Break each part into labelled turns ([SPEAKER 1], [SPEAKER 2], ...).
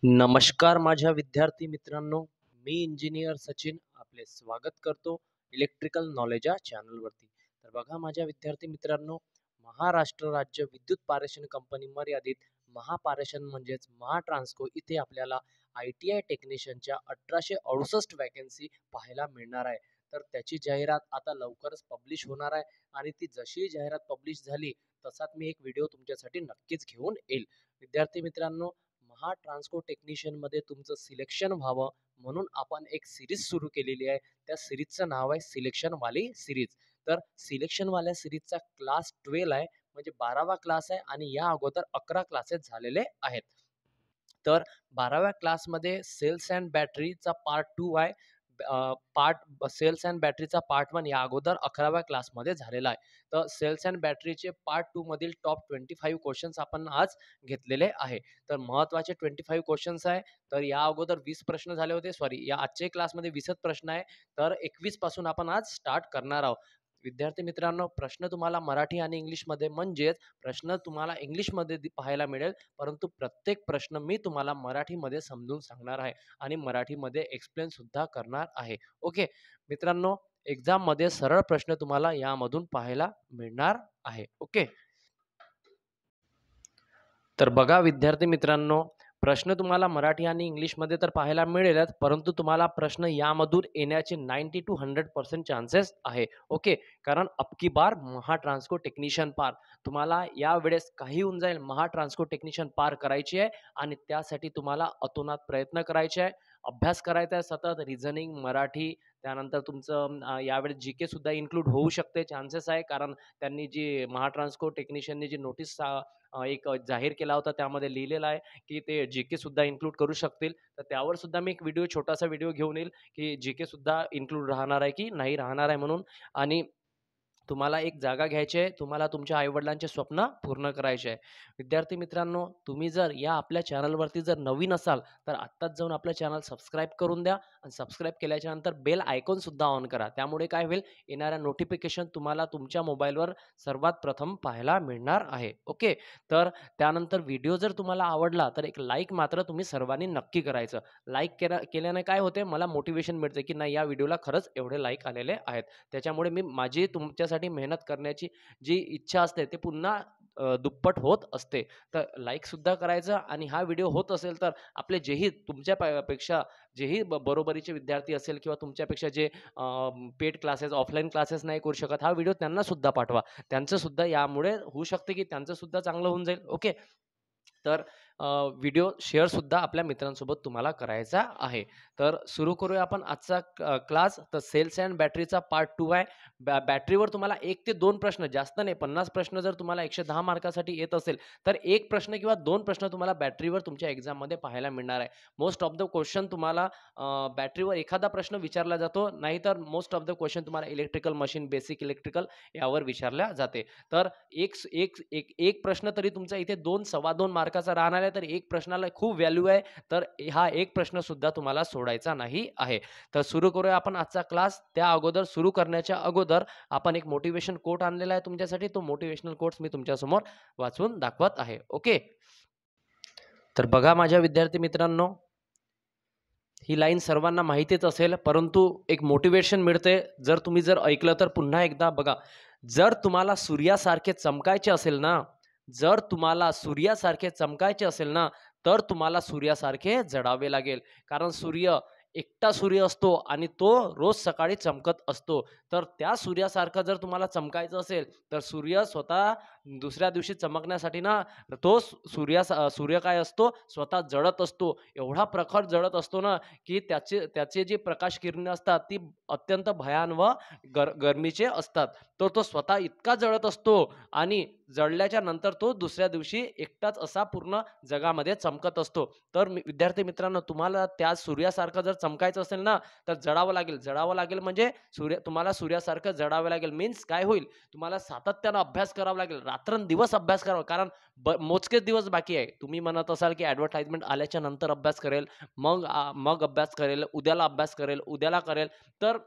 [SPEAKER 1] नमस्कार माझ्या विद्यार्थी मित्रांनो, मी इंजिनियर सचिन आपले स्वागत करतो इलेक्ट्रिकल नॉलेज या चॅनलवरती. तर बघा माझ्या विद्यार्थी मित्रांनो, महाराष्ट्र राज्य विद्युत पारेषण कंपनी मर्यादित महापारेषण म्हणजेच महाट्रान्सको इथे आपल्याला ITI टेक्निशियनच्या 1868 वॅकन्सी पाहायला मिळणार आहे. तर त्याची जाहिरात आता लवकरच पब्लिश होणार आहे आणि ती जशी जाहिरात पब्लिश झाली तसाच मी एक व्हिडिओ तुमच्यासाठी नक्कीच घेऊन येईल. विद्यार्थी मित्रांनो, ट्रान्सको टेक्निशियन मध्ये तुमचं सिलेक्शन व्हावं म्हणून आपण एक सिरीज सुरू केलेली आहे. त्या सिरीजचं नाव आहे सिलेक्शन वाली सिरीज. तर सिलेक्शन वाल्या सिरीजचा क्लास 12 आहे, म्हणजे 12वा क्लास आहे आणि या अगोदर 11 क्लासेस झालेले आहेत. तर 12व्या क्लासमध्ये सेल्स अँड बॅटरीचा पार्ट 2 आहे. पार्ट सेल्स अँड बॅटरीचा पार्ट 1 या अगोदर 11व्या क्लासमध्ये झालेला आहे. तर सेल्स अँड बॅटरीचे पार्ट 2 मधील टॉप 25 क्वेश्चन्स आपण आज घेतलेले आहे. तर महत्त्वाचे 25 क्वेश्चन्स आहे. तर या अगोदर 20 प्रश्न झाले होते. सॉरी, या आजच्या क्लासमध्ये 20च प्रश्न आहे. तर 21 पासून आपण आज स्टार्ट करणार आहोत. विद्यार्थी मित्रांनो, प्रश्न तुम्हाला मराठी आणि इंग्लिशमध्ये म्हणजेच प्रश्न तुम्हाला इंग्लिशमध्ये पाहायला मिळेल, परंतु प्रत्येक प्रश्न मी तुम्हाला मराठीमध्ये समजून सांगणार आहे आणि मराठीमध्ये एक्सप्लेन सुद्धा करणार आहे. ओके मित्रांनो, एक्झाममध्ये सरळ प्रश्न तुम्हाला यामधून पाहायला मिळणार आहे. ओके, तर बघा विद्यार्थी मित्रांनो, प्रश्न तुम्हाला मराठी आणि इंग्लिशमध्ये तर पाहायला मिळेलच, परंतु तुम्हाला प्रश्न यामधून येण्याचे 90 to 100% चान्सेस आहे. ओके, कारण अब की बार महाट्रान्सको टेक्निशियन पार तुम्हाला यावेळेस काही होऊन जाईल, महाट्रान्सको टेक्निशियन पार करायची आहे आणि त्यासाठी तुम्हाला अतोनात प्रयत्न करायचे आहे, अभ्यास करायचा आहे सतत, रिझनिंग, मराठी, त्यानंतर तुमचं यावेळेस GK सुद्धा इन्क्लूड होऊ शकते, चान्सेस आहे. कारण त्यांनी जी महाट्रान्सको टेक्निशियननी जी नोटीस एक जाहीर केला होता, त्यामध्ये लिहिलेलं आहे की ते GK सुद्धा इन्क्लूड करू शकतील. तर त्यावर सुद्धा मी एक छोटासा व्हिडिओ घेऊन येईल की GK सुद्धा इन्क्लूड राहणार आहे की नाही राहणार आहे म्हणून. आणि तुम्हाला एक जागा घ्यायची आहे, तुम्हाला तुमच्या आई-वडिलांचे स्वप्न पूर्ण करायचे आहे. विद्यार्थी मित्रांनो, तुम्ही जर या आपल्या चॅनलवरती जर नवीन असाल, तर आत्ताच जाऊन आपलं चॅनल सबस्क्राईब करून द्या आणि सबस्क्राईब केल्याच्यानंतर बेल आयकॉन सुद्धा ऑन करा. त्यामुळे काय होईल, येणाऱ्या नोटिफिकेशन तुम्हाला तुमच्या मोबाईलवर सर्वात प्रथम पाहायला मिळणार आहे. ओके, तर त्यानंतर व्हिडिओ जर तुम्हाला आवडला, तर एक लाईक मात्र तुम्ही सर्वांनी नक्की करायचं. लाईक केल्याने काय होते, मला मोटिवेशन मिळते की नाही, या व्हिडिओला खरंच एवढे लाईक आलेले आहेत. त्याच्यामुळे मी माझी तुमच्यासाठी मेहनत करण्याची जी इच्छा असते ते पुन्हा दुप्पट होत असते. तर लाईक सुद्धा करायचं आणि हा व्हिडिओ होत असेल तर आपले जेही तुमच्या पेक्षा जेही बरोबरीचे विद्यार्थी असेल किंवा तुमच्यापेक्षा जे पेड क्लासेस, ऑफलाईन क्लासेस नाही करू शकत, हा व्हिडिओ त्यांना सुद्धा पाठवा. त्यांचं सुद्धा यामुळे होऊ शकते की त्यांचं सुद्धा चांगलं होऊन जाईल. ओके, तर व्हिडिओ शेअर सुद्धा आपल्या मित्रांसोबत तुम्हाला करायचा आहे. तर सुरू करूया आपण आजचा क्लास. तर सेल्स अँड बॅटरीचा पार्ट 2 आहे. बॅटरीवर तुम्हाला 1 ते 2 प्रश्न, जास्त नाही, 50 प्रश्न जर तुम्हाला 110 मार्कासाठी येत असेल, तर 1 प्रश्न किंवा 2 प्रश्न तुम्हाला बॅटरीवर तुमच्या एक्झाममध्ये पाहायला मिळणार आहे. मोस्ट ऑफ द क्वेश्चन तुम्हाला बॅटरीवर एखादा प्रश्न विचारला जातो, नाहीतर मोस्ट ऑफ द क्वेश्चन तुम्हाला इलेक्ट्रिकल मशीन, बेसिक इलेक्ट्रिकल यावर विचारल्या जाते. तर एक एक एक एक प्रश्न तरी तुमचा इथे 2 सव्वा 2 मार्काचा राहणार आहे, तर एक प्रश्नाला खूप व्हॅल्यू आहे. तर हा एक प्रश्न सुद्धा तुम्हाला सोडायचा नाही आहे. तर सुरू करूया आपण आजचा क्लास. त्या अगोदर, सुरू करण्याच्या अगोदर आपण एक मोटिवेशन कोट आणलेला आहे तुमच्यासाठी. तो मोटिवेशनल कोट्स मी तुमच्यासमोर वाचून दाखवत आहे. ओके, तर बघा माझ्या विद्यार्थी मित्रांनो, ही लाईन सर्वांना माहितीच असेल, परंतु एक मोटिवेशन मिळते जर तुम्ही जर ऐकलं तर. पुन्हा एकदा बघा, जर तुम्हाला सूर्यासारखे चमकायचे असेल ना, जर तुम्हाला सूर्यासारखे चमकायचे असेल ना, तर तुम्हाला सूर्यासारखे जळावे लागेल. कारण सूर्य एकटा सूर्य असतो आणि तो रोज सकाळी चमकत असतो. तर त्या सूर्यासारखं जर तुम्हाला चमकायचं असेल, तर सूर्य स्वतः दुसऱ्या दिवशी चमकण्यासाठी ना, तो सूर्य काय असतो, स्वतः जळत असतो. एवढा प्रखर जळत असतो ना, की त्याचे जे प्रकाश किरणे असतात ती अत्यंत भयान व गरमीचे असतात. तर तो स्वतः इतका जळत असतो आणि जळल्याच्या नंतर तो दुसऱ्या दिवशी एकटाच असा पूर्ण जगामध्ये चमकत असतो. तर विद्यार्थी मित्रांनो, तुम्हाला त्या सूर्यासारखं जर चमकायचं असेल ना, तर जळावं लागेल. जळावं लागेल म्हणजे तुम्हाला सूर्यासारखं जळावं लागेल. मीन्स काय होईल, तुम्हाला सातत्यानं अभ्यास करावा लागेल, रात्रंदिवस अभ्यास करावा. कारण मोजकेच दिवस बाकी आहे. तुम्ही म्हणत असाल की ॲडव्हर्टाइजमेंट आल्याच्या नंतर अभ्यास करेल, मग अभ्यास करेल, उद्याला अभ्यास करेल, उद्याला करेल. तर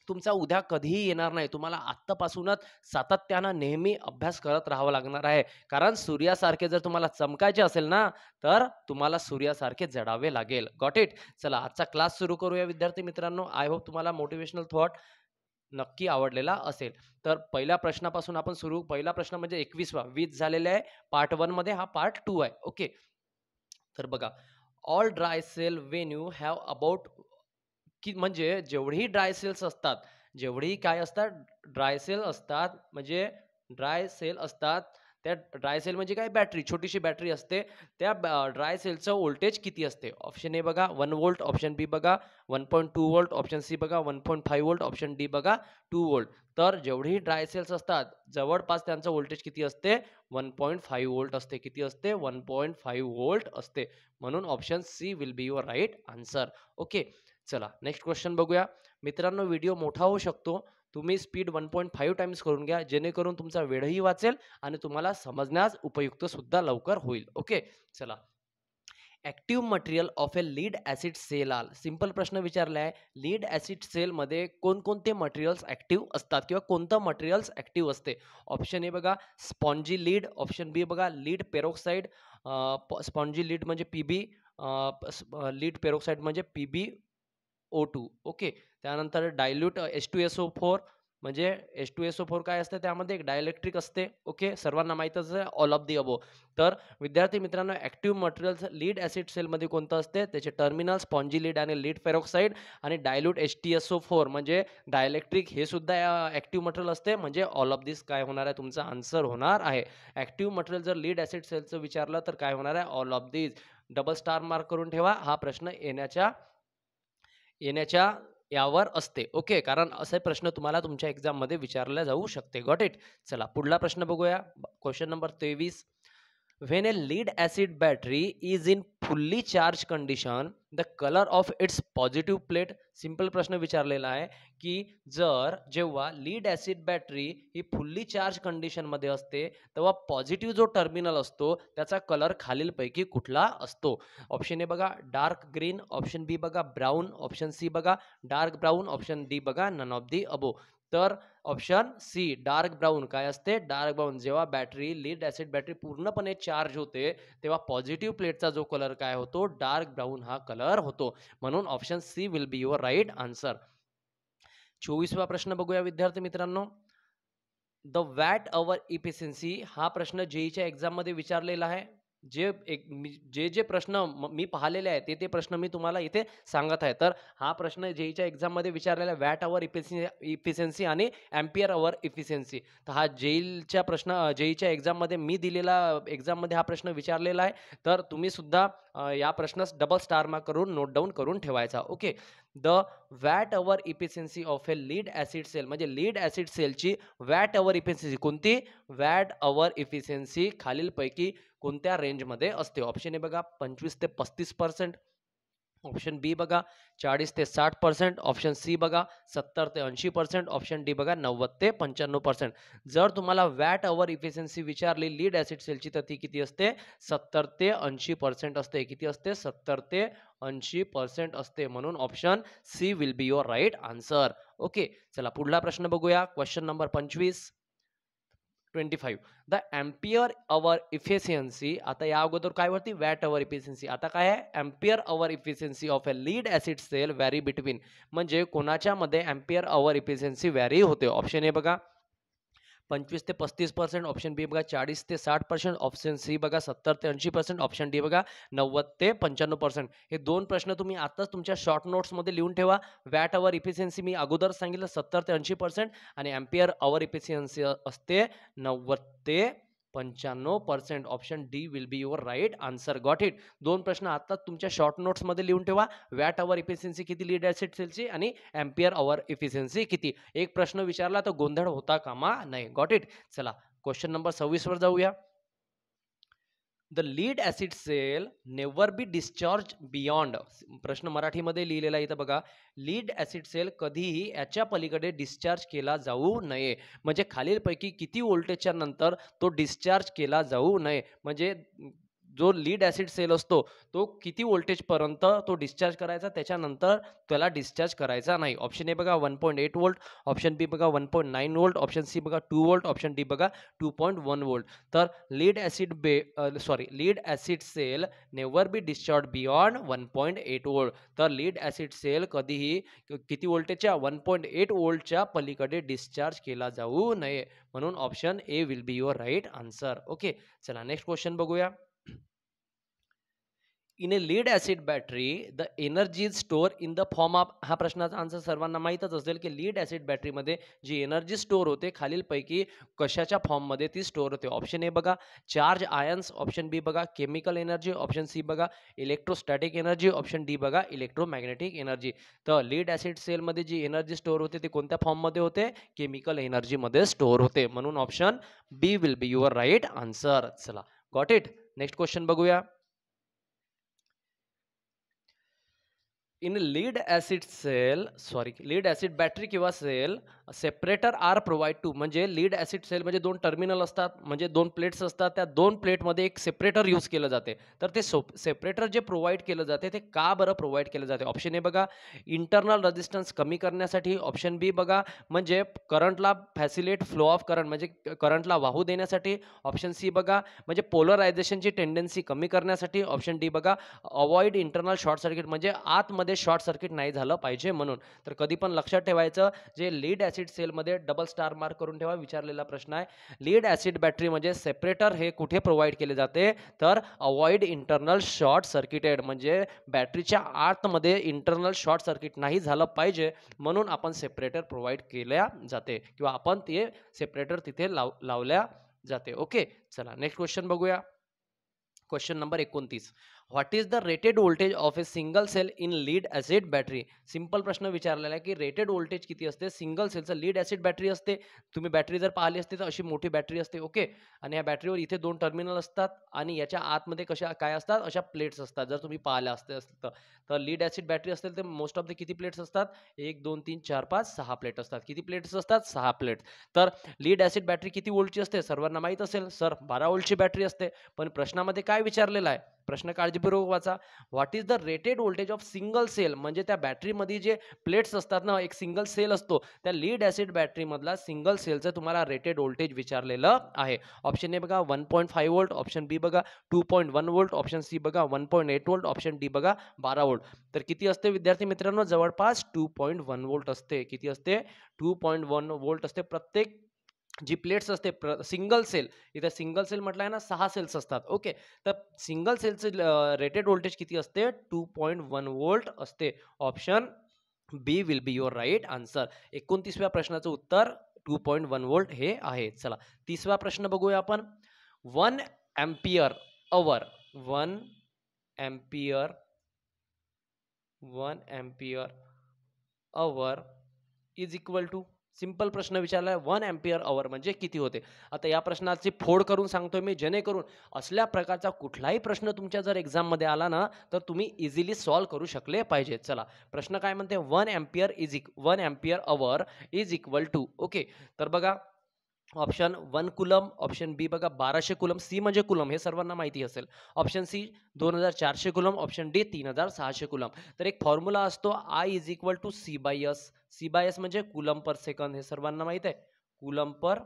[SPEAKER 1] तुमचा उद्या कधीही येणार नाही. तुम्हाला आत्तापासूनच सातत्यानं नेहमी अभ्यास करत राहावं लागणार आहे. कारण सूर्यासारखे जर तुम्हाला चमकायचे असेल ना, तर तुम्हाला सूर्यासारखे जळावे लागेल. Got it? चला आजचा क्लास सुरू करूया विद्यार्थी मित्रांनो. आय होप तुम्हाला मोटिव्हेशनल थॉट नक्की आवडलेला असेल. तर पहिल्या प्रश्नापासून आपण सुरू पहिला प्रश्न म्हणजे 21वा 20 झालेले आहे. पार्ट 1 मध्ये हा पार्ट 2 आहे. ओके. तर बघा, all dry cell when you have about की म्हणजे जेवढेही ड्राय सेल्स असतात, जेवढेही काय असतात ड्राय सेल असतात, म्हणजे ड्राय सेल असतात, त्या ड्राय सेल म्हणजे काय बॅटरी, छोटीशी बॅटरी असते. त्या ड्राय सेलचं व्होल्टेज किती असते? ऑप्शन ए बघा 1 व्होल्ट, ऑप्शन बी बघा 1.2 व्होल्ट, ऑप्शन सी बघा 1.5 व्होल्ट, ऑप्शन डी बघा 2 व्होल्ट. तर जेवढेही ड्राय सेल्स असतात, जवळपास त्यांचं व्होल्टेज किती असते? 1.5 व्होल्ट असते. किती असते? 1.5 व्होल्ट असते. म्हणून option C will be your right answer. Okay. चला नेक्स्ट क्वेश्चन बघूया. मित्रांनो व्हिडिओ मोठा होऊ शकतो. तुम्ही स्पीड 1.5 टाइम्स करून घ्या, जेणेकरून तुमचा वेळही वाचेल आणि तुम्हाला समजण्यास उपयुक्त सुद्धा लवकर होईल. ओके. चला. Active material of a lead acid cell all. Simple प्रश्न विचारला आहे. लीड ॲसिड सेलमध्ये कोणकोणते मटेरियल्स ॲक्टिव्ह असतात किंवा कोणतं मटेरियल्स ॲक्टिव्ह असते? ऑप्शन ए बघा स्पॉन्जी लीड, ऑप्शन बी बघा लीड पेरोक्साईड, स्पॉन्जी लीड म्हणजे पीबी, लीड पेरोक्साईड म्हणजे PbO2. ओके. त्यानंतर डायल्यूट H2SO4 म्हणजे H2SO4 काय असतं? त्यामध्ये एक डायइलेक्ट्रिक असते. ओके. सर्वांना माहीतच आहे ऑल ऑफ दी अबोव्ह. तर विद्यार्थी मित्रांनो ॲक्टिव्ह मटेरियल्स लीड ॲसिड सेलमध्ये कोणतं असते? त्याचे टर्मिनल स्पॉन्जी लीड आणि लीड पेरोक्साईड आणि डायल्यूट HTSO4 म्हणजे डायइलेक्ट्रिक हे सुद्धा ॲक्टिव्ह मटेरियल असते. म्हणजे ऑल ऑफ दिस काय होणार आहे? तुमचा आन्सर होणार आहे. ॲक्टिव्ह मटेरियल जर लीड ॲसिड सेलचं विचारलं तर काय होणार आहे? All of this. Double star mark करून ठेवा. हा प्रश्न येण्याच्या येण्याच्या यावर असते. ओके. कारण असे प्रश्न तुम्हाला तुमच्या एक्झाममध्ये विचारले जाऊ शकते. Got it? चला पुढला प्रश्न बघूया. Question number 23. When a lead acid battery is in fully charged condition, the color of its positive plate. Simple प्रश्न विचारलेला आहे की जेव्हा लीड ॲसिड बॅटरी ही फुल्ली चार्ज कंडिशन मध्ये असते, तेव्हा पॉझिटिव्ह जो टर्मिनल असतो त्याचा कलर खालीलपैकी कुठला असतो? ऑप्शन ए बघा डार्क ग्रीन, ऑप्शन बी बघा ब्राऊन, ऑप्शन सी बघा डार्क ब्राऊन, ऑप्शन डी बघा नन ऑफ दी अबो. तर ऑप्शन सी डार्क ब्राऊन काय असते? Dark brown. जेव्हा बॅटरी लीड ॲसिड बॅटरी पूर्णपणे चार्ज होते, तेव्हा पॉझिटिव्ह प्लेटचा जो कलर काय होतो? डार्क ब्राऊन हा कलर होतो. म्हणून option C will be your right answer. 24वा प्रश्न बघूया विद्यार्थी मित्रांनो. द वॅट अवर इफिशियन्सी हा प्रश्न जेईच्या एक्झाममध्ये विचारलेला आहे. जे प्रश्न मी पाहिलेले आहेत ते प्रश्न मी तुम्हाला इथे सांगत आहे. तर हा प्रश्न जेईच्या एक्झाममध्ये विचारलेला आहे वॅट अवर इफिशियन्सी आणि एम्पियर अवर इफिशियन्सी. तर हा जेईच्या एक्झाममध्ये मी दिलेला एक्झाममध्ये हा प्रश्न विचारलेला आहे. तर तुम्ही सुद्धा या प्रश्नास डबल स्टार मार्क करून नोट डाऊन करून ठेवायचा. Okay. The watt hour efficiency of a lead acid cell म्हणजे लीड ॲसिड सेलची वॅट अवर इफिशियन्सी कोणती? वॅट अवर इफिशियन्सी खालीलपैकी कोणत्या रेंजमध्ये असते? ऑप्शन ए बघा 25 ते 35%, ऑप्शन बी बघा 40 ते 60%, ऑप्शन सी बघा 70 ते 80%, ऑप्शन डी बघा 90 ते 95%. जर तुम्हाला वॅट अवर इफिशियन्सी विचारली लीड ॲसिड सेलची तर ती किती असते? 70 ते 80% असते. किती असते? 70 ते 80% असते. म्हणून option C will be your right answer. Okay. चला पुढला प्रश्न बघूया. Question number 25. 25. The ampere hour efficiency. आता या अगोदर काय होती? Watt hour efficiency. आता काय आहे? Ampere hour efficiency of a lead acid cell vary between. म्हणजे कोणाच्या मध्ये एम्पियर अवर इफिशियन्सी व्हॅरी होते? ऑप्शन ए बघा 25 ते 35%, ऑप्शन बी बघा 40 ते 60%, ऑप्शन सी बघा 70 ते 80%, ऑप्शन डी बघा 90 ते 95%. हे दोन प्रश्न तुम्ही आताच तुमच्या शॉर्ट नोट्समध्ये लिहून ठेवा. वॅट अवर इफिशियन्सी मी अगोदर सांगितलं 70 ते 80% आणि एम्पियर अवर इफिशियन्सी असते 90 ते 95%. Option D will be your right answer. Got it? दोन प्रश्न आताच तुमच्या शॉर्ट नोट्समध्ये लिहून ठेवा. वॅट अवर इफिशियन्सी किती लीड ॲसिड सेलची आणि एम्पियर अवर इफिशियन्सी किती. एक प्रश्न विचारला तर गोंधळ होता कामा नये. Got it? चला क्वेश्चन नंबर 26 वर जाऊया. The lead acid cell never be discharge beyond. प्रश्न मराठीमध्ये लिहिलेला इथं बघा. लीड ॲसिड सेल कधीही याच्या पलीकडे डिस्चार्ज केला जाऊ नये. म्हणजे खालीलपैकी किती व्होल्टेजच्या नंतर तो डिस्चार्ज केला जाऊ नये. म्हणजे जो लीड ॲसिड सेल असतो, तो किती व्होल्टेजपर्यंत तो डिस्चार्ज करायचा, त्याच्यानंतर त्याला डिस्चार्ज करायचा नाही. ऑप्शन ए बघा 1.8 व्होल्ट, ऑप्शन बी बघा 1.9 व्होल्ट, ऑप्शन सी बघा 2 व्होल्ट, ऑप्शन डी बघा 2.1 व्होल्ट. तर lead acid cell never be discharge beyond 1.8 volt. तर लीड ॲसिड सेल कधीही किती व्होल्टेजच्या 1.8 व्होल्टच्या पलीकडे डिस्चार्ज केला जाऊ नये. म्हणून option A will be your right answer. Okay, चला नेक्स्ट क्वेश्चन बघूया. In a lead acid battery the energy is store in the form of, हा प्रश्नाचा आन्सर सर्वांना माहीतच असेल की लीड ॲसिड बॅटरीमध्ये जी एनर्जी स्टोअर होते खालीलपैकी कशाच्या फॉर्ममध्ये ती स्टोअर होते. ऑप्शन ए बघा चार्ज आयन्स, ऑप्शन बी बघा केमिकल एनर्जी, ऑप्शन सी बघा इलेक्ट्रोस्टॅटिक एनर्जी, ऑप्शन डी बघा इलेक्ट्रोमॅग्नेटिक एनर्जी. तर लीड ॲसिड सेलमध्ये जी एनर्जी स्टोअर होते ते कोणत्या फॉर्ममध्ये होते, केमिकल एनर्जीमध्ये स्टोअर होते. म्हणून option B will be your right answer. चला गॉट इट. नेक्स्ट क्वेश्चन बघूया. इन लीड ॲसिड बॅटरी किंवा cell separator are provide to, म्हणजे लीड ॲसिड सेलमध्ये दोन टर्मिनल असतात, म्हणजे दोन प्लेट्स असतात, त्या दोन प्लेटमध्ये एक सेपरेटर यूज केलं जाते. तर ते सेपरेटर जे प्रोव्हाइड केलं जाते ते का बरं प्रोव्हाइड केलं जाते. ऑप्शन ए बघा इंटरनल रेजिस्टन्स कमी करण्यासाठी, ऑप्शन बी बघा म्हणजे करंटला फॅसिलेट फ्लो ऑफ करंट, म्हणजे करंटला वाहू देण्यासाठी, ऑप्शन सी बघा म्हणजे पोलरायझेशनची टेंडन्सी कमी करण्यासाठी, ऑप्शन डी बघा अवॉइड इंटरनल शॉर्ट सर्किट, म्हणजे आतमध्ये शॉर्ट सर्किट नाही झालं पाहिजे म्हणून. तर कधी पण लक्षात ठेवायचं, जे लीड ॲसिड सेलमध्ये डबल स्टार मार्क करून ठेवा, विचारलेला प्रश्न आहे. लीड ॲसिड बॅटरी म्हणजे सेपरेटर हे कुठे प्रोव्हाइड केले जाते, तर अवॉइड इंटरनल शॉर्ट सर्किटेड, म्हणजे बॅटरीच्या आतमध्ये इंटरनल शॉर्ट सर्किट नाही झालं पाहिजे म्हणून आपण सेपरेटर प्रोव्हाइड केल्या जाते किंवा आपण ते सेपरेटर तिथे लावल्या जाते. ओके, चला नेक्स्ट क्वेश्चन बघूया. Question number 29. What is the rated voltage of a single cell in lead acid battery. Simple प्रश्न विचारलेला आहे की रेटेड व्होल्टेज किती असते सिंगल सेलचं. लीड ॲसिड बॅटरी असते, तुम्ही बॅटरी जर पाहिली असते तर अशी मोठी बॅटरी असते. ओके, आणि या बॅटरीवर इथे दोन टर्मिनल असतात आणि याच्या आतमध्ये कशा काय असतात, अशा प्लेट्स असतात. जर तुम्ही पाहिल्या असतं तर लीड ॲसिड बॅटरी असेल तर मोस्ट ऑफ द किती प्लेट्स असतात, 1 2 3 4 5 6 प्लेट असतात. किती प्लेट्स असतात, 6 प्लेट. तर लीड ॲसिड बॅटरी किती व्होल्टची असते, सर्वांना माहीत असेल सर 12 व्होल्टची बॅटरी असते. पण प्रश्नामध्ये काय विचारलेलं आहे, प्रश्न काळजीपूर्वक वाचा. What is the rated voltage of single cell, म्हणजे त्या बॅटरीमध्ये जे प्लेट्स असतात ना, एक सिंगल सेल असतो, त्या लीड ॲसिड बॅटरीमधला सिंगल सेलचं तुम्हाला रेटेड व्होल्टेज विचारलेलं आहे. ऑप्शन ए बघा 1.5 व्होल्ट, ऑप्शन बी बघा 2.1 व्होल्ट, ऑप्शन सी बघा 1.8 व्होल्ट, ऑप्शन डी बघा 12 व्होल्ट. तर किती असते विद्यार्थी मित्रांनो, जवळपास 2.1 व्होल्ट असते. किती असते, 2.1 व्होल्ट असते. प्रत्येक जी प्लेट्स असते सिंगल सेल, इथे सिंगल सेल म्हटलं आहे ना, 6 सेल्स असतात. ओके, तर सिंगल सेलचं रेटेड व्होल्टेज किती असते, 2.1 व्होल्ट असते. Option B will be your right answer. 29व्या प्रश्नाचं उत्तर 2.1 व्होल्ट हे आहे. चला 30वा प्रश्न बघूया आपण. 1 ampere hour 1 ampere 1 ampere hour is equal to, simple प्रश्न विचारलाय 1 एम्पियर अवर म्हणजे किती होते. आता या प्रश्नाची फोड करून सांगतोय मी, जेणेकरून असल्या प्रकारचा कुठलाही प्रश्न तुमच्या जर एक्झाम मध्ये आला ना, तर तुम्ही इझिली सॉल्व्ह करू शकले पाहिजे. चला प्रश्न काय म्हणते, 1 ampere hour is equal to. Okay, तर बघा ऑप्शन 1 कुलम, ऑप्शन बी बघा 1200 कुलम, सी म्हणजे कुलम हे सर्वांना माहिती असेल, option C 2400 coulomb, option D 3600 coulomb. तर एक फॉर्म्युला असतो I is equal to C by S. C by S म्हणजे कुलम पर सेकंद, हे सर्वांना माहित आहे, कुलम पर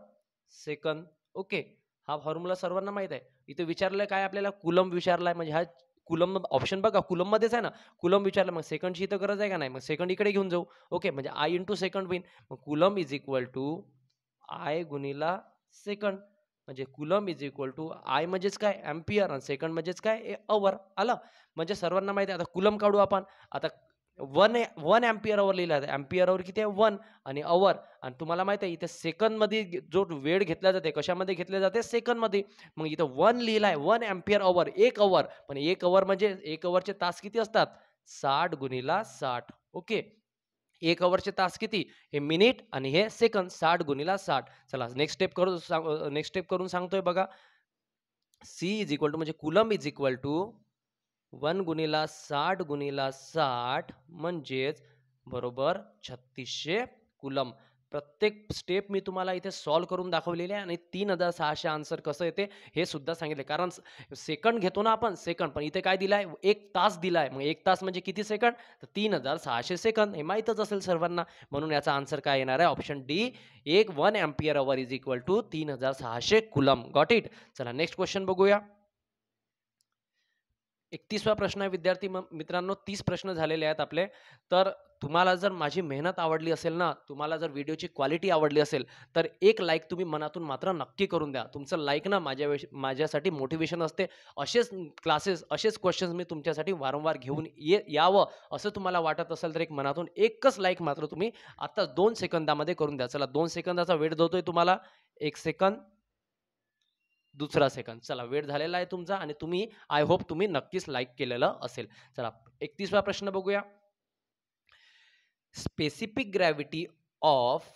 [SPEAKER 1] सेकंद. ओके, हा फॉर्म्युला सर्वांना माहित आहे. इथे विचारलंय काय आपल्याला, कुलम विचारलाय, म्हणजे हा कुलम ऑप्शन बघा कुलम मध्येच आहे ना, कुलम विचारलं, मग सेकंडची इथं गरज आहे का नाही, मग सेकंड इकडे घेऊन जाऊ. ओके, म्हणजे I इंटू सेकंड होईल. मग coulomb is equal to I गुणिला सेकंड, म्हणजे coulomb is equal to I म्हणजेच काय एम्पियर आणि सेकंड म्हणजेच काय अवर. आलं, म्हणजे सर्वांना माहिती आहे. आता कुलम काढू आपण. आता 1 एम्पियर अवर लिहिला आहे, एम्पियर अवर किती आहे 1 आणि अवर, आणि तुम्हाला माहिती आहे इथे सेकंद मध्ये जो वेळ घेतला जाते कशामध्ये घेतले जाते, सेकंद मध्ये. मग इथं 1 लिहिलाय, 1 एम्पियर अवर 1 अवर, पण 1 अवर म्हणजे 1 अवरचे तास किती असतात, 60 गुणिला 60. ओके, 1 अवरचे तास किती, हे मिनिट आणि हे सेकंद, 60 गुणिला 60. चला नेक्स्ट स्टेप करून सांगतोय बघा. सी इज इक्वल टू म्हणजे कुलम इज इक्वल टू 1 गुणिला 60 गुणिला 60 म्हणजेच बरोबर 3600 कुलम. प्रत्येक स्टेप मी तुम्हाला इथे सॉल्व्ह करून दाखवलेली आहे आणि 3600 आन्सर कसं येते हे सुद्धा सांगितले. कारण सेकंड घेतो ना आपण सेकंड, पण इथे काय दिलाय 1 तास दिलाय. मग 1 तास म्हणजे किती सेकंड? तर 3600 सेकंद हे माहीतच असेल सर्वांना. म्हणून याचा आन्सर काय येणार आहे? Option D 1 ampere hour is equal to 3600 coulomb. Got it? चला नेक्स्ट क्वेश्चन बघूया. 31वा प्रश्न आहे विद्यार्थी मित्रांनो. 30 प्रश्न झालेले आहेत आपले. तर तुम्हाला जर माझी मेहनत आवडली असेल ना, तुम्हाला जर व्हिडिओची क्वालिटी आवडली असेल, तर एक लाईक तुम्ही मनातून मात्र नक्की करून द्या. तुमचं लाईक ना माझ्यासाठी मोटिवेशन असते. असेच क्लासेस, असेच क्वेश्चन्स मी तुमच्यासाठी वारंवार घेऊन यावं असं तुम्हाला वाटत असेल, तर एक मनातून एकच लाईक मात्र तुम्ही आता 2 सेकंदामध्ये करून द्या. चला 2 सेकंदाचा वेळ देतोय तुम्हाला. 1 सेकंद, दुसरा सेकंद. चला वेळ झालेला आहे तुमचा आणि तुम्ही आय होप तुम्ही नक्कीच लाईक केलेलं असेल. चला 31वा प्रश्न बघूया. Specific gravity of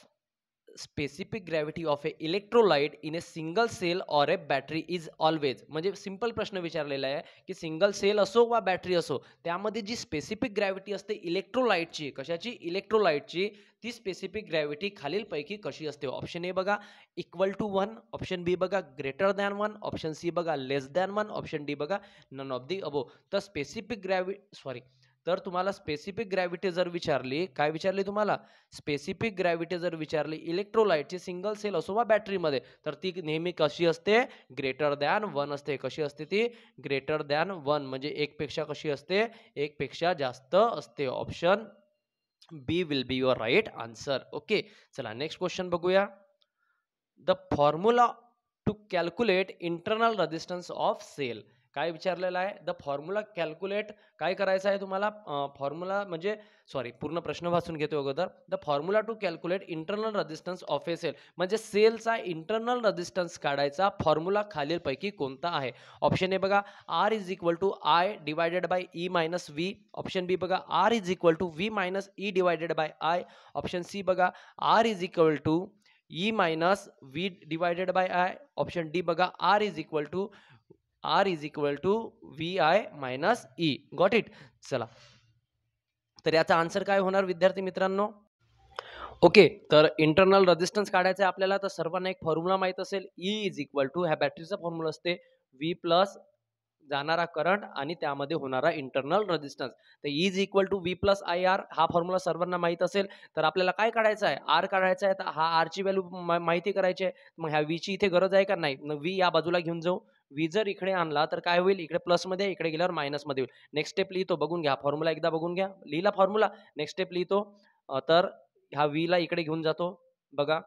[SPEAKER 1] specific gravity of a electrolyte in a single cell or a battery is always. म्हणजे सिंपल प्रश्न विचारलेला आहे की सिंगल सेल असो वा बॅटरी असो, त्यामध्ये जी स्पेसिफिक ग्रॅव्हिटी असते इलेक्ट्रोलाइटची, कशाची? इलेक्ट्रोलाइटची, ती स्पेसिफिक ग्रॅव्हिटी खालीलपैकी कशी असते? ऑप्शन ए बघा =1, ऑप्शन बी बघा >1, ऑप्शन सी बघा <1, ऑप्शन डी बघा नन ऑफ दी अबो. तर तुम्हाला स्पेसिफिक ग्रॅव्हिटी जर विचारली, काय विचारली तुम्हाला? स्पेसिफिक ग्रॅव्हिटी जर विचारली इलेक्ट्रोलाइटची सिंगल सेल असो वा बॅटरीमध्ये, तर ती नेहमी कशी असते? >1 असते. कशी असते ती? >1 म्हणजे 1 पेक्षा कशी असते? 1 पेक्षा जास्त असते. Option B will be your right answer. Okay, चला नेक्स्ट क्वेश्चन बघूया. The formula to calculate internal resistance of cell. काय विचारलेलं आहे? द फॉर्म्युला कॅल्क्युलेट काय करायचं आहे तुम्हाला? फॉर्म्युला म्हणजे पूर्ण प्रश्न वाचून घेतो अगोदर. The formula to calculate internal resistance of a cell, म्हणजे सेलचा इंटरनल रेझिस्टन्स काढायचा फॉर्म्युला खालीलपैकी कोणता आहे? ऑप्शन ए बघा R is equal to I divided by E minus V. Option B बघा R is equal to V minus E divided by I. Option C बघा R is equal to E minus V divided by I. Option D बघा R is equal to VI minus E. Got it? चला तर याचा answer काय होणार विद्यार्थी मित्रांनो? Okay, तर इंटरनल रेझिस्टन्स काढायचा आहे आपल्याला. तर सर्वांना एक फॉर्म्युला माहित असेल, E इज इक्वल टू ह्या बॅटरीचा फॉर्म्युला असते V प्लस जाणारा करंट आणि त्यामध्ये होणारा इंटरनल रेझिस्टन्स. तर E is equal to V plus IR हा फॉर्म्युला सर्वांना माहित असेल. तर आपल्याला काय काढायचं आहे? R काढायचा आहे. तर हा R ची व्हॅल्यू माहिती करायची आहे. मग ह्या V ची इथे गरज आहे का? नाही. मग V या बाजूला घेऊन जाऊ. V जर इकडे आणला तर काय होईल? इकडे प्लसमध्ये, इकडे गेल्यावर मायनसमध्ये होईल. नेक्स्ट स्टेप लिहितो, बघून घ्या फॉर्म्युला एकदा बघून घ्या. लिहिला फॉर्म्युला? नेक्स्ट स्टेप लिहितो. तर ह्या V ला इकडे घेऊन जातो. बघा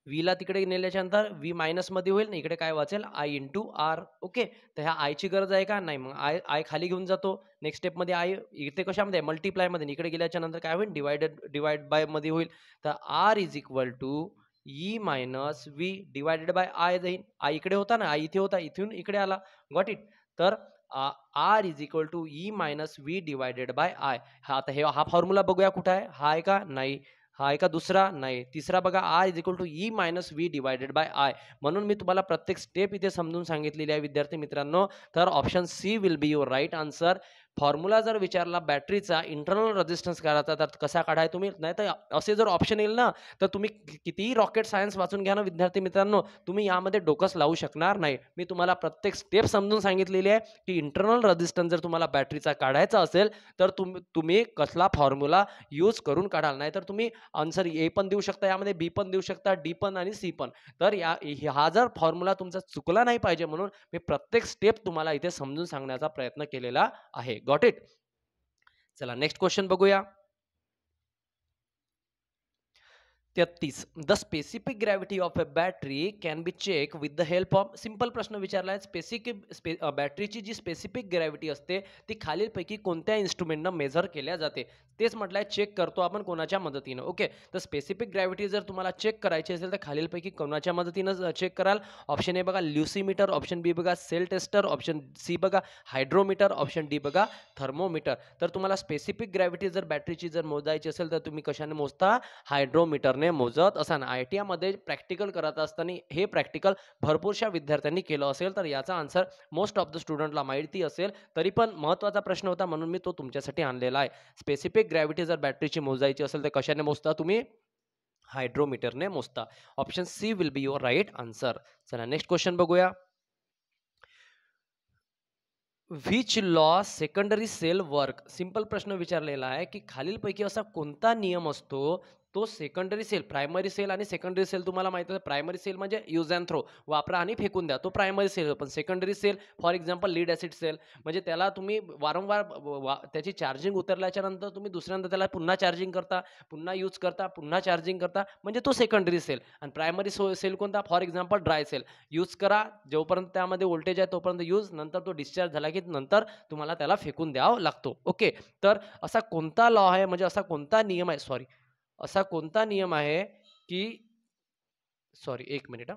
[SPEAKER 1] V ला तिकडे नेल्याच्या नंतर V मायनस मध्ये होईल ना, इकडे काय वाचेल? I into R. ओके, तर ह्या I ची गरज आहे का? नाही. मग I खाली घेऊन जातो. नेक्स्ट स्टेप मध्ये I इथे कशामध्ये? मल्टिप्लाय मध्ये. इकडे गेल्याच्या नंतर काय होईल? डिवाइड बाय मध्ये होईल. तर R is equal to E minus V divided by I जाईल. I इकडे होता ना, I इथे होता, इथून इकडे आला. Got it? तर R is equal to E minus V divided by I. हा फॉर्म्युला बघूया कुठे आहे? हा आहे का? नाही. हा आहे का? दुसरा? नाही. तिसरा बघा R is equal to E minus V divided by I. म्हणून मी तुम्हाला प्रत्येक स्टेप इथे समजून सांगितलेली आहे विद्यार्थी मित्रांनो. तर option C will be your right answer. Formula जर विचारला बॅटरीचा इंटरनल रेझिस्टन्स काढायचा, तर कसा काढाय तुम्ही? नाही तर असे जर ऑप्शन येईल ना, तर तुम्ही कितीही रॉकेट सायन्स वाचून घ्या ना विद्यार्थी मित्रांनो, तुम्ही यामध्ये डोकंच लावू शकणार नाही. मी तुम्हाला प्रत्येक स्टेप समजून सांगितलेली आहे की इंटरनल रेझिस्टन्स जर तुम्हाला बॅटरीचा काढायचा असेल, तर तुम्ही कसला फॉर्म्युला यूज करून काढाल. नाही तर तुम्ही आन्सर ए पण देऊ शकता, यामध्ये बी पण देऊ शकता, डी पण आणि सी पण. तर हा जर फॉर्म्युला तुमचा चुकला नाही पाहिजे म्हणून मी प्रत्येक स्टेप तुम्हाला इथे समजून सांगण्याचा प्रयत्न केलेला आहे. Got it? चला नेक्स्ट क्वेश्चन बघूया. 33. The specific gravity of a battery can be check with the help of. Simple प्रश्न विचारला आहे. बॅटरीची जी स्पेसिफिक ग्रॅव्हिटी असते ती खालीलपैकी कोणत्या इन्स्ट्रुमेंटनं मेजर केल्या जाते? तेच म्हटलंय चेक करतो आपण कोणाच्या मदतीनं. ओके, तर स्पेसिफिक ग्रॅव्हिटी जर तुम्हाला चेक करायची असेल तर खालीलपैकी कोणाच्या मदतीनं चेक कराल? ऑप्शन ए बघा ल्युसीमीटर, ऑप्शन बी बघा सेल टेस्टर, ऑप्शन सी बघा हायड्रोमीटर, ऑप्शन डी बघा थर्मोमीटर. तर तुम्हाला स्पेसिफिक ग्रॅव्हिटी जर बॅटरीची जर मोजायची असेल तर तुम्ही कशाने मोजता? हायड्रोमीटरने मोजत असाल. IIT मध्ये प्रॅक्टिकल करत असताना हे प्रॅक्टिकल भरपूरशा विद्यार्थ्यांनी केलं असेल, तर याचा आन्सर मोस्ट ऑफ द स्टुडंटला माहिती असेल. तरी पण महत्त्वाचा प्रश्न होता म्हणून मी तो तुमच्यासाठी आणलेला आहे. स्पेसिफिक ग्रॅव्हिटी जर बॅटरीची मोजायची असेल तर कशाने मोजता तुम्ही? हायड्रोमीटरने मोजता. Option C will be your right answer. चला नेक्स्ट क्वेश्चन बघूया. Which law secondary cell work? Simple प्रश्न विचारलेला आहे की खालीलपैकी असा कोणता नियम असतो तो सेकंडरी सेल, प्रायमरी सेल आणि सेकंडरी सेल तुम्हाला माहित आहे. प्रायमरी सेल म्हणजे यूज अँड थ्रो, वापरा आणि फेकून द्या, तो प्रायमरी सेल. पण secondary cell for example lead acid cell, म्हणजे त्याला तुम्ही वारंवार त्याची चार्जिंग उतरल्याच्या नंतर तुम्ही दुसऱ्यांदा त्याला पुन्हा चार्जिंग करता, पुन्हा यूज करता, पुन्हा चार्जिंग करता, म्हणजे तो सेकंडरी सेल. आणि प्रायमरी सेल कोणता? For example dry cell, use करा जोपर्यंत त्यामध्ये व्होल्टेज आहे तोपर्यंत यूज, नंतर तो डिस्चार्ज झाला की नंतर तुम्हाला त्याला फेकून द्यावा लागतो. ओके, तर असा कोणता लॉ आहे, म्हणजे असा कोणता नियम आहे, सॉरी, असा कोणता नियम आहे की, सॉरी एक मिनिट,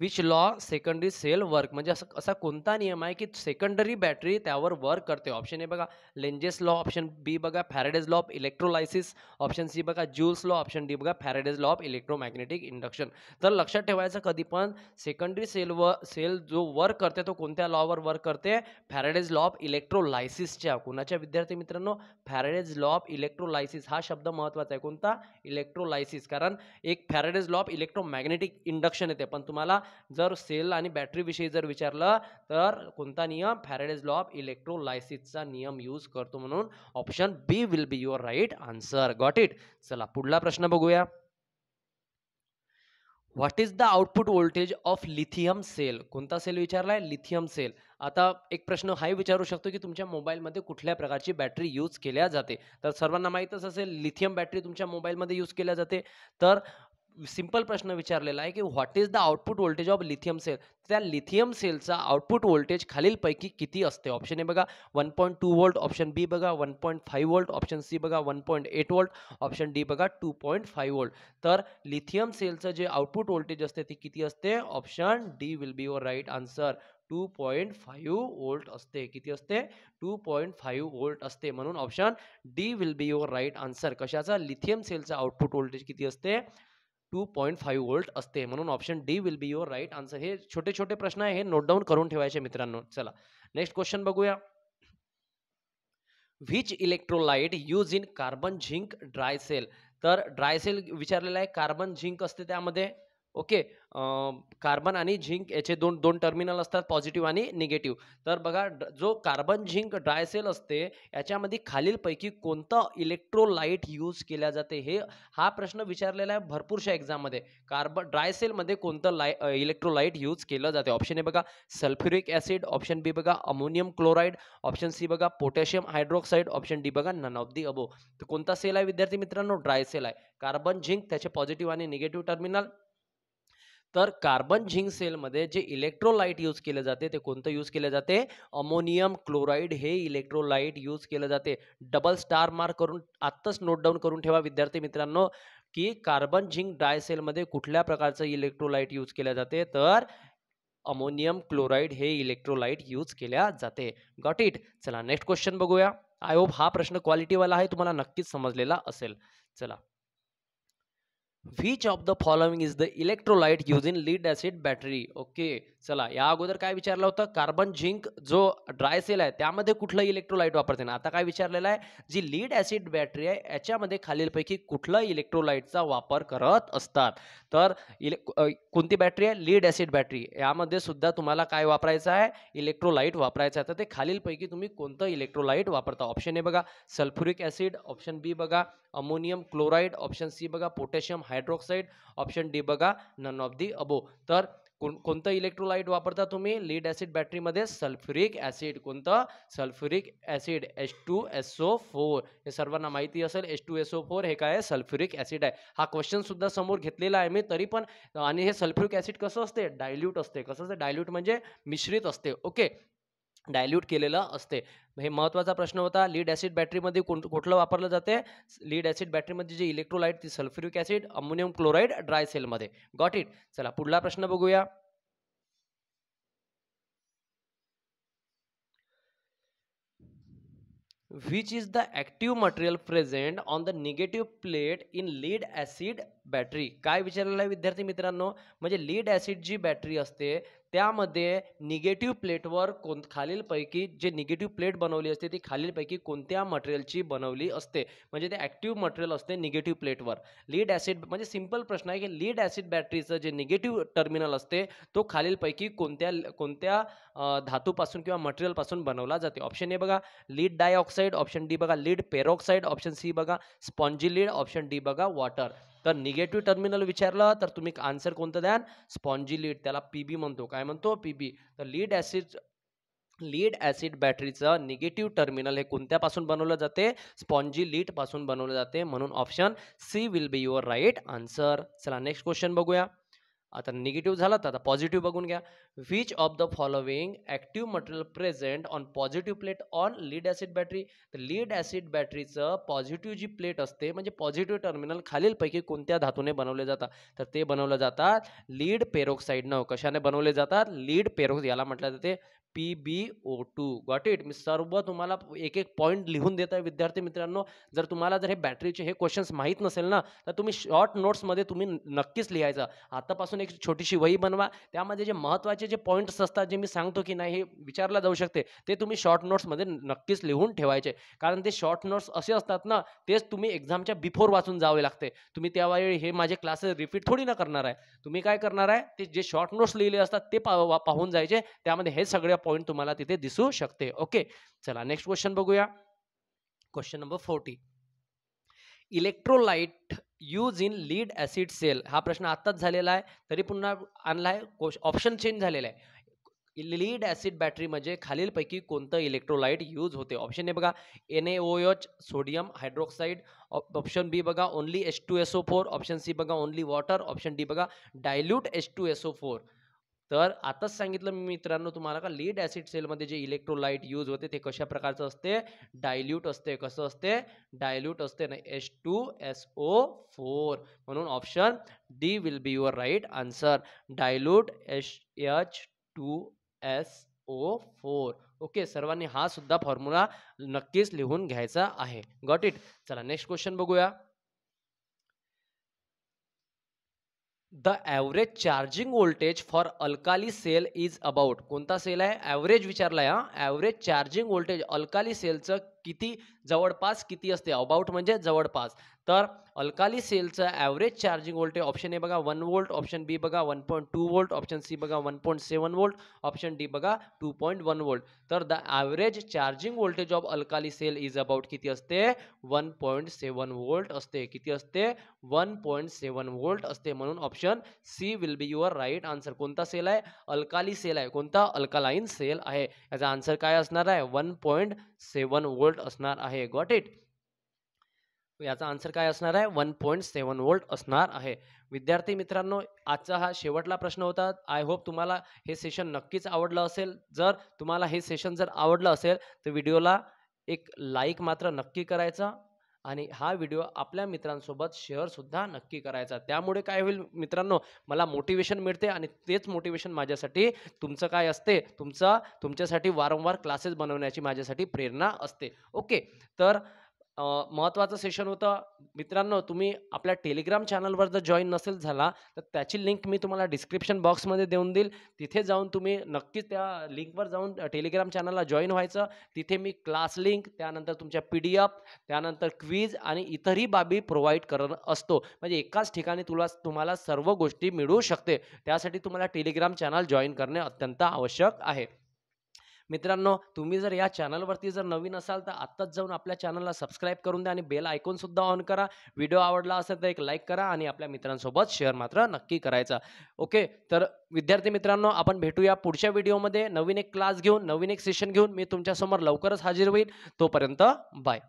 [SPEAKER 1] which law secondary cell work, म्हणजे असं असा कोणता नियम आहे की सेकंडरी बॅटरी त्यावर वर्क करते. ऑप्शन ए बघा लेंजेस लॉ, ऑप्शन बी बघा Faraday's law of electrolysis, option C बघा ज्यूल्स लॉ, ऑप्शन डी बघा Faraday's law of electromagnetic induction. तर लक्षात ठेवायचं कधी पण सेकंडरी सेल जो वर्क करते तो कोणत्या लॉवर वर्क करते? फॅरेडेज लॉ ऑफ इलेक्ट्रोलायसिसच्या. कुणाच्या विद्यार्थी मित्रांनो? फॅरेडेज लॉ ऑफ इलेक्ट्रोलायसिस हा शब्द महत्वाचा आहे. कोणता? इलेक्ट्रोलायसिस. कारण एक Faraday's law of electromagnetic induction येते, पण तुम्हाला जर सेल आणि बॅटरी विषयी जर विचारलं तर कोणता नियम? फॅरेडेज लॉ ऑफ इलेक्ट्रोलायसिसचा नियम यूज करतो, म्हणून option B will be your right answer. Got it. चला पुढला प्रश्न बघूया. What is the output voltage of lithium cell? कोणता सेल विचारलाय? Lithium cell. आता एक प्रश्न हाही विचारू शकतो की तुमच्या मोबाईलमध्ये कुठल्या प्रकारची बॅटरी यूज केल्या जाते? तर सर्वांना माहीतच असेल लिथियम बॅटरी तुमच्या मोबाईलमध्ये यूज केल्या जाते. तर सिंपल प्रश्न विचारलेला आहे की what is the output voltage of lithium cell? त्या लिथियम सेलचा आउटपुट व्होल्टेज खालीलपैकी किती असते? ऑप्शन ए बघा 1.2 व्होल्ट, ऑप्शन बी बघा 1.5 व्होल्ट, ऑप्शन सी बघा 1.8 व्होल्ट, ऑप्शन डी बघा 2.5 व्होल्ट. तर लिथियम सेलचं जे आउटपुट व्होल्टेज असते ती किती असते? Option D will be your right answer. 2.5 volt असते. किती असते? 2.5 व्होल्ट असते, म्हणून option D will be your right answer. कशाचा? लिथियम सेलचा आउटपुट व्होल्टेज किती असते? 2.5 व्होल्ट असते, म्हणून option D will be your right answer. हे छोटे छोटे प्रश्न आहे, हे नोट डाऊन करून ठेवायचे मित्रांनो. चला नेक्स्ट क्वेश्चन बघूया. Which electrolyte use in carbon zinc dry cell? तर ड्राय सेल विचारलेला आहे, कार्बन झिंक असते त्यामध्ये. ओके, कार्बन आणि झिंक याचे दोन दोन टर्मिनल असतात, पॉझिटिव्ह आणि निगेटिव्ह. तर बघा जो कार्बन झिंक ड्राय सेल असते याच्यामध्ये खालीलपैकी कोणतं इलेक्ट्रोलाइट यूज केल्या जाते? हा प्रश्न विचारलेला आहे भरपूरशा एक्झाममध्ये. ड्राय सेलमध्ये कोणतं इलेक्ट्रोलाइट यूज केलं जाते? ऑप्शन ए बघा सल्फ्युरिक ऍसिड, ऑप्शन बी बघा अमोनियम क्लोराईड, ऑप्शन सी बघा पोटॅशियम हायड्रोक्साईड, ऑप्शन डी बघा नन ऑफ दी अबो. तर कोणता सेल आहे विद्यार्थी मित्रांनो? ड्राय सेल आहे. कार्बन झिंक त्याचे पॉझिटिव्ह आणि निगेटिव्ह टर्मिनल. तर कार्बन झिंक सेलमध्ये जे इलेक्ट्रोलाइट यूज केले जाते ते कोणतं यूज केले जाते? अमोनियम क्लोराईड हे इलेक्ट्रोलाइट यूज केलं जाते. डबल स्टार मार्क करून आत्ताच नोट डाऊन करून ठेवा विद्यार्थी मित्रांनो की कार्बन झिंक डाय सेलमध्ये कुठल्या प्रकारचं इलेक्ट्रोलाइट यूज केल्या जाते? तर अमोनियम क्लोराईड हे इलेक्ट्रोलाइट यूज केल्या जाते. Got it. चला नेक्स्ट क्वेश्चन बघूया. आय होप हा प्रश्न क्वालिटीवाला आहे, तुम्हाला नक्कीच समजलेला असेल. चला, which of the following is the electrolyte use in lead acid battery? Okay, चला या अगोदर काय विचारलं होतं? कार्बन झिंक जो ड्राय सेल आहे त्यामध्ये कुठलं इलेक्ट्रोलाइट वापरते ना. आता काय विचारलेलं आहे? जी लीड ऍसिड बॅटरी आहे याच्यामध्ये खालीलपैकी कुठलं इलेक्ट्रोलाइटचा वापर करत असतात? तर कोणती बॅटरी आहे? Lead acid battery. यामध्ये सुद्धा तुम्हाला काय वापरायचं आहे? इलेक्ट्रोलाइट वापरायचं आहे. तर ते खालीलपैकी तुम्ही कोणतं इलेक्ट्रोलाइट वापरता? ऑप्शन ए बघा सल्फ्युरिक ऍसिड, ऑप्शन बी बघा अमोनियम क्लोराईड, ऑप्शन सी बघा पोटॅशियम हायड्रोक्साईड, ऑप्शन डी बघा नन ऑफ दी अबो. तर कोणतं इलेक्ट्रोलाइट वापरता तुम्ही लीड ऍसिड बॅटरीमध्ये? Sulphuric acid. कोणतं? Sulphuric acid H2SO4. हे सर्वांना माहिती असेल H2SO4 हे काय आहे? सल्फ्युरिक ऍसिड आहे. हा क्वेश्चन सुद्धा समोर घेतलेला आहे मी तरी पण. आणि हे सल्फ्युरिक ऍसिड कसं असते? डायल्यूट असते. कसं असते? डायल्यूट म्हणजे मिश्रित असते. ओके, डायल्यूट केलेलं असते. हे महत्त्वाचा प्रश्न होता. लीड ऍसिड बॅटरीमध्ये कुठलं वापरलं जाते? लीड ऍसिड बॅटरीमध्ये जे इलेक्ट्रोलाइट ती sulphuric acid ammonium chloride dry सेलमध्ये. Got it. चला पुढला प्रश्न बघूया. Which is the active material present on the negative plate in lead acid battery? काय विचारलेलं आहे विद्यार्थी मित्रांनो? म्हणजे लीड ऍसिड जी बॅटरी असते त्यामध्ये निगेटिव्ह प्लेटवर खालीलपैकी जे निगेटिव्ह प्लेट बनवली असते ती खालीलपैकी कोणत्या मटेरियलची बनवली असते? म्हणजे ते ॲक्टिव्ह मटेरियल असते निगेटिव्ह प्लेटवर. लीड ॲसिड म्हणजे सिंपल प्रश्न आहे की लीड ॲसिड बॅटरीचं जे निगेटिव्ह टर्मिनल असते तो खालीलपैकी कोणत्या धातूपासून किंवा मटेरियलपासून बनवला जाते? ऑप्शन ए बघा लीड डायऑक्साईड, ऑप्शन डी बघा लीड पेरॉक्साईड, ऑप्शन सी बघा स्पॉन्जी लीड, ऑप्शन डी बघा वॉटर. तर निगेटिव्ह टर्मिनल विचारलं तर तुम्ही आन्सर कोणतं द्याल? स्पॉन्जी लीड, त्याला पीबी म्हणतो. काय म्हणतो? पीबी. तर लीड ॲसिड बॅटरीचं निगेटिव्ह टर्मिनल हे कोणत्यापासून बनवलं जाते? स्पॉन्जी लीड पासून बनवलं जाते. म्हणून option C will be your right answer. चला नेक्स्ट क्वेश्चन बघूया. आता निगेटिव्ह झाला तर आता पॉझिटिव्ह बघून घ्या. Which of the following active material present on positive plate on lead acid battery? तर लीड ॲसिड बॅटरीचं पॉझिटिव्ह जी प्लेट असते म्हणजे पॉझिटिव्ह टर्मिनल खालीलपैकी कोणत्या धातूने बनवले जातात? तर ते बनवलं जातात लीड पेरोक्साईडनं. कशाने बनवले जातात? लीड पेरोक्स, याला म्हटलं जाते PbO2. Got it? मी सर्व तुम्हाला एक एक पॉईंट लिहून देत आहे विद्यार्थी मित्रांनो. जर हे बॅटरीचे हे क्वेश्चन्स माहीत नसेल ना तर तुम्ही शॉर्ट नोट्समध्ये तुम्ही नक्कीच लिहायचं. आतापासून एक छोटीशी वही बनवा, त्यामध्ये जे महत्त्वाचे जे पॉईंट्स असतात जे मी सांगतो की नाही हे विचारला जाऊ शकते ते तुम्ही शॉर्ट नोट्समध्ये नक्कीच लिहून ठेवायचे. कारण ते शॉर्ट नोट्स असे असतात ना तेच तुम्ही एक्झामच्या बिफोर वाचून जावे लागते. तुम्ही त्यावेळी हे माझे क्लासेस रिपीट थोडी ना करणार आहे. तुम्ही काय करणार आहे ते जे शॉर्ट नोट्स लिहिले असतात ते पाहून जायचे. त्यामध्ये हे सगळे पॉईंट तुम्हाला तिथे दिसू शकते. ओके, चला नेक्स्ट क्वेश्चन बघूया. Question number 40. Electrolyte use in lead acid cell. हा प्रश्न आत्ताच झालेला आहे तरी पुन्हा आणलाय. ऑप्शन चेंज झालेला आहे. लीड ॲसिड बॅटरी म्हणजे खालीलपैकी कोणतं इलेक्ट्रोलाइट यूज होते? ऑप्शन ए बघा NaOH sodium hydroxide, option B बघा ओनली H2SO4, ऑप्शन सी बघा ओनली वॉटर, ऑप्शन डी बघा डायल्यूट H2SO4. तर आताच सांगितलं मी मित्रांनो तुम्हाला का लीड ॲसिड सेलमध्ये जे इलेक्ट्रोलाइट यूज होते ते कशा प्रकारचं असते? डायल्यूट असते. कसं असते? डायल्यूट असते ना, H2SO4. म्हणून option D will be your right answer. Dilute H2SO4. Okay, सर्वांनी हा सुद्धा फॉर्म्युला नक्कीच लिहून घ्यायचा आहे. Got it? चला नेक्स्ट क्वेश्चन बघूया. The average charging voltage for alkali cell is about. कोणता सेल आहे? ॲव्हरेज विचारलाय हा. ॲव्हरेज चार्जिंग व्होल्टेज अल्काली सेलचं किती जवळपास किती असते? अबाउट म्हणजे जवळपास. तर अल्काली सेलचं average charging voltage option A बघा 1 व्होल्ट, ऑप्शन बी बघा 1.2 व्होल्ट, ऑप्शन सी बघा 1.7 व्होल्ट, ऑप्शन डी बघा 2.1 व्होल्ट. तर the average charging voltage of alkali cell is about किती असते? 1.7 व्होल्ट असते. किती असते? 1.7 व्होल्ट असते. म्हणून option C will be your right answer. कोणता सेल आहे? अल्काली सेल आहे. कोणता? अल्कालाईन सेल आहे. याचा आन्सर काय असणार आहे? 1.7 व्होल्ट असणार आहे. Got it? याचा आन्सर काय असणार आहे? 1.7 व्होल्ट असणार आहे. विद्यार्थी मित्रांनो, आजचा हा शेवटला प्रश्न होता. आय होप तुम्हाला हे सेशन नक्कीच आवडलं असेल. जर तुम्हाला हे सेशन आवडलं असेल तर व्हिडिओला एक लाईक मात्र नक्की करायचा आणि हा व्हिडिओ आपल्या मित्रांसोबत शेअर सुद्धा नक्की करायचा. त्यामुळे काय होईल मित्रांनो, मला मोटिवेशन मिळते आणि तेच मोटिवेशन माझ्यासाठी तुमचं काय असते? तुमच्यासाठी वारंवार क्लासेस बनवण्याची माझ्यासाठी प्रेरणा असते. ओके, तर महत्त्वाचं सेशन होतं. मित्रांनो, तुम्ही आपल्या टेलिग्राम चॅनलवर जर जॉईन नसेल झाला तर त्याची लिंक मी तुम्हाला डिस्क्रिप्शन बॉक्समध्ये देऊन देईल. तिथे जाऊन तुम्ही नक्कीच त्या लिंकवर जाऊन टेलिग्राम चॅनलला जॉईन व्हायचं. तिथे मी क्लास लिंक, त्यानंतर तुमच्या PDF, त्यानंतर क्विज आणि इतरही बाबी प्रोव्हाइड करत असतो. म्हणजे एकाच ठिकाणी तुम्हाला सर्व गोष्टी मिळू शकते. त्यासाठी तुम्हाला टेलिग्राम चॅनल जॉईन करणे अत्यंत आवश्यक आहे. मित्रांनो, तुम्ही जर या चॅनलवरती जर नवीन असाल तर आत्ताच जाऊन आपल्या चॅनलला सबस्क्राईब करून द्या आणि बेल आयकॉन सुद्धा ऑन करा. व्हिडिओ आवडला असेल तर एक लाईक करा आणि आपल्या मित्रांसोबत शेअर मात्र नक्की करायचा. ओके, तर विद्यार्थी मित्रांनो, आपण भेटूया पुढच्या व्हिडिओमध्ये नवीन एक क्लास घेऊन, नवीन एक सेशन घेऊन. मी तुमच्यासमोर लवकरच हाजीर होईल. तोपर्यंत बाय.